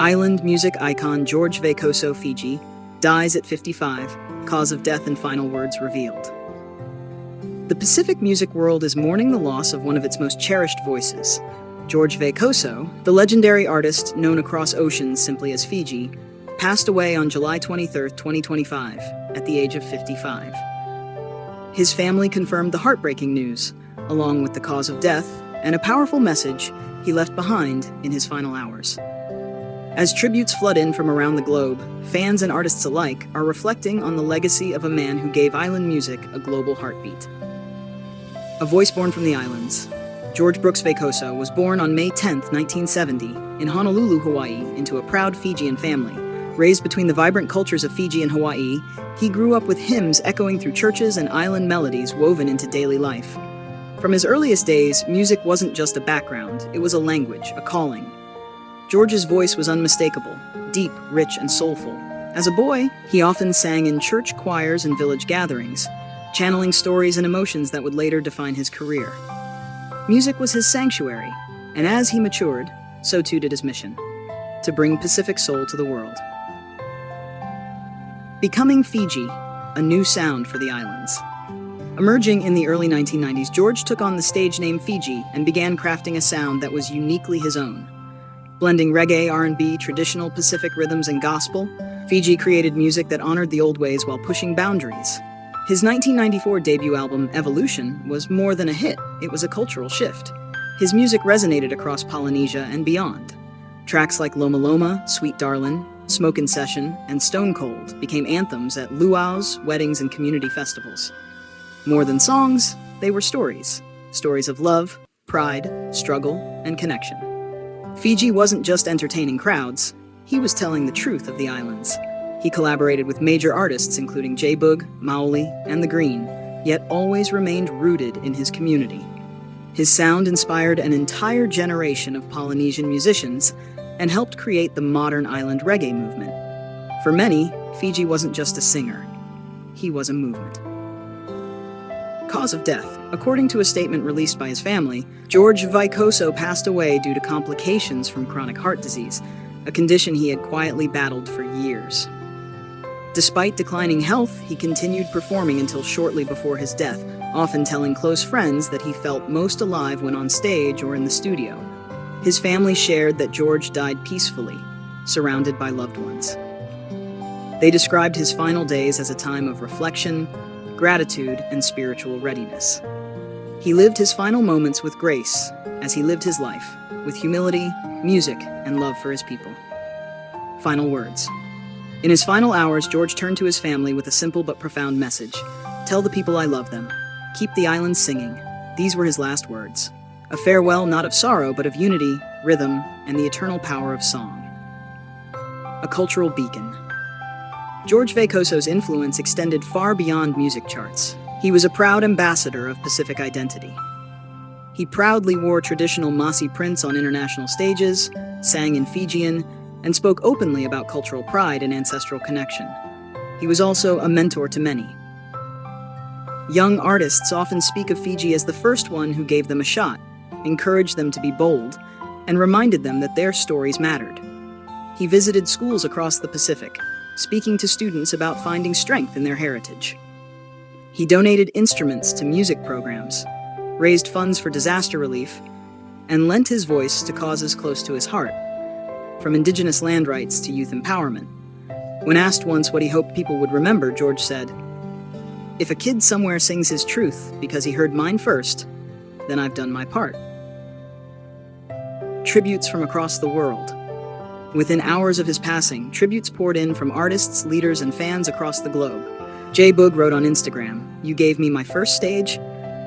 Island music icon George Veikoso, Fiji, dies at 55, cause of death and final words revealed. The Pacific music world is mourning the loss of one of its most cherished voices. George Veikoso, the legendary artist known across oceans simply as Fiji, passed away on July 23, 2025, at the age of 55. His family confirmed the heartbreaking news, along with the cause of death and a powerful message he left behind in his final hours. As tributes flood in from around the globe, fans and artists alike are reflecting on the legacy of a man who gave island music a global heartbeat. A voice born from the islands, George Brooks Veikoso was born on May 10, 1970, in Honolulu, Hawaii, into a proud Fijian family. Raised between the vibrant cultures of Fiji and Hawaii, he grew up with hymns echoing through churches and island melodies woven into daily life. From his earliest days, music wasn't just a background, it was a language, a calling. George's voice was unmistakable, deep, rich, and soulful. As a boy, he often sang in church choirs and village gatherings, channeling stories and emotions that would later define his career. Music was his sanctuary, and as he matured, so too did his mission, to bring Pacific soul to the world. Becoming Fiji, a new sound for the islands. Emerging in the early 1990s, George took on the stage name Fiji and began crafting a sound that was uniquely his own. Blending reggae, R&B, traditional Pacific rhythms, and gospel, Fiji created music that honored the old ways while pushing boundaries. His 1994 debut album, Evolution, was more than a hit, it was a cultural shift. His music resonated across Polynesia and beyond. Tracks like Loma Loma, Sweet Darlin', Smokin' Session, and Stone Cold became anthems at luau's, weddings, and community festivals. More than songs, they were stories. Stories of love, pride, struggle, and connection. Fiji wasn't just entertaining crowds, he was telling the truth of the islands. He collaborated with major artists including J-Boog, Maoli, and The Green, yet always remained rooted in his community. His sound inspired an entire generation of Polynesian musicians and helped create the modern island reggae movement. For many, Fiji wasn't just a singer, he was a movement. Cause of death. According to a statement released by his family, George Veikoso passed away due to complications from chronic heart disease, a condition he had quietly battled for years. Despite declining health, he continued performing until shortly before his death, often telling close friends that he felt most alive when on stage or in the studio. His family shared that George died peacefully, surrounded by loved ones. They described his final days as a time of reflection, gratitude, and spiritual readiness. He lived his final moments with grace, as he lived his life, with humility, music, and love for his people. Final words. In his final hours, George turned to his family with a simple but profound message. Tell the people I love them. Keep the islands singing. These were his last words. A farewell not of sorrow, but of unity, rhythm, and the eternal power of song. A cultural beacon. George Veikoso's influence extended far beyond music charts. He was a proud ambassador of Pacific identity. He proudly wore traditional Masi prints on international stages, sang in Fijian, and spoke openly about cultural pride and ancestral connection. He was also a mentor to many. Young artists often speak of Fiji as the first one who gave them a shot, encouraged them to be bold, and reminded them that their stories mattered. He visited schools across the Pacific, speaking to students about finding strength in their heritage. He donated instruments to music programs, raised funds for disaster relief, and lent his voice to causes close to his heart, from indigenous land rights to youth empowerment. When asked once what he hoped people would remember, George said, "If a kid somewhere sings his truth because he heard mine first, then I've done my part." Tributes from across the world. Within hours of his passing, tributes poured in from artists, leaders, and fans across the globe. J-Boog wrote on Instagram, "You gave me my first stage,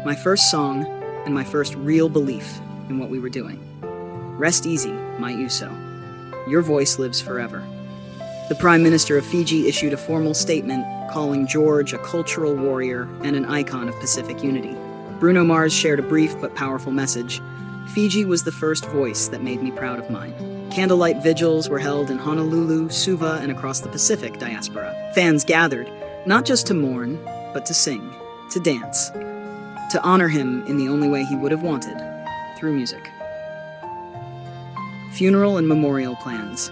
my first song, and my first real belief in what we were doing. Rest easy, my Uso. Your voice lives forever." The Prime Minister of Fiji issued a formal statement calling George a cultural warrior and an icon of Pacific unity. Bruno Mars shared a brief but powerful message. "Fiji was the first voice that made me proud of mine." Candlelight vigils were held in Honolulu, Suva, and across the Pacific diaspora. Fans gathered, not just to mourn, but to sing, to dance, to honor him in the only way he would have wanted, through music. Funeral and memorial plans.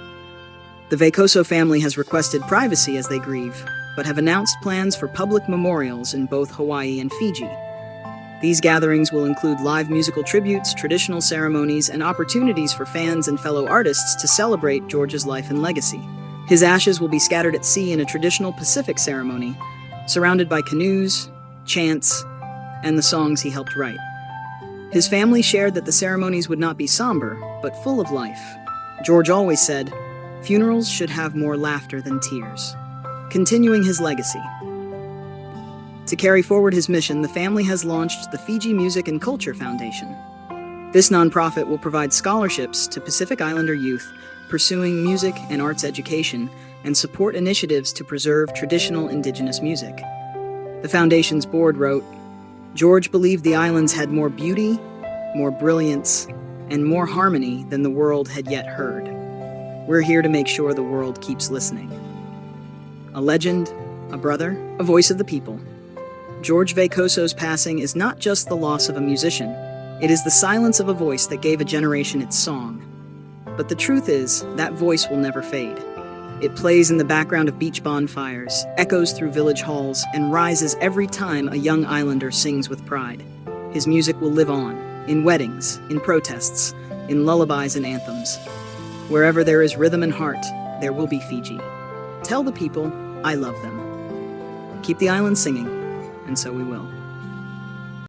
The Veikoso family has requested privacy as they grieve, but have announced plans for public memorials in both Hawaii and Fiji. These gatherings will include live musical tributes, traditional ceremonies, and opportunities for fans and fellow artists to celebrate George's life and legacy. His ashes will be scattered at sea in a traditional Pacific ceremony, surrounded by canoes, chants, and the songs he helped write. His family shared that the ceremonies would not be somber, but full of life. George always said, "Funerals should have more laughter than tears," continuing his legacy. To carry forward his mission, the family has launched the Fiji Music and Culture Foundation. This nonprofit will provide scholarships to Pacific Islander youth pursuing music and arts education and support initiatives to preserve traditional indigenous music. The foundation's board wrote, "George believed the islands had more beauty, more brilliance, and more harmony than the world had yet heard. We're here to make sure the world keeps listening." A legend, a brother, a voice of the people. George Veikoso's passing is not just the loss of a musician, it is the silence of a voice that gave a generation its song. But the truth is, that voice will never fade. It plays in the background of beach bonfires, echoes through village halls, and rises every time a young islander sings with pride. His music will live on, in weddings, in protests, in lullabies and anthems. Wherever there is rhythm and heart, there will be Fiji. Tell the people, I love them. Keep the island singing, and so we will.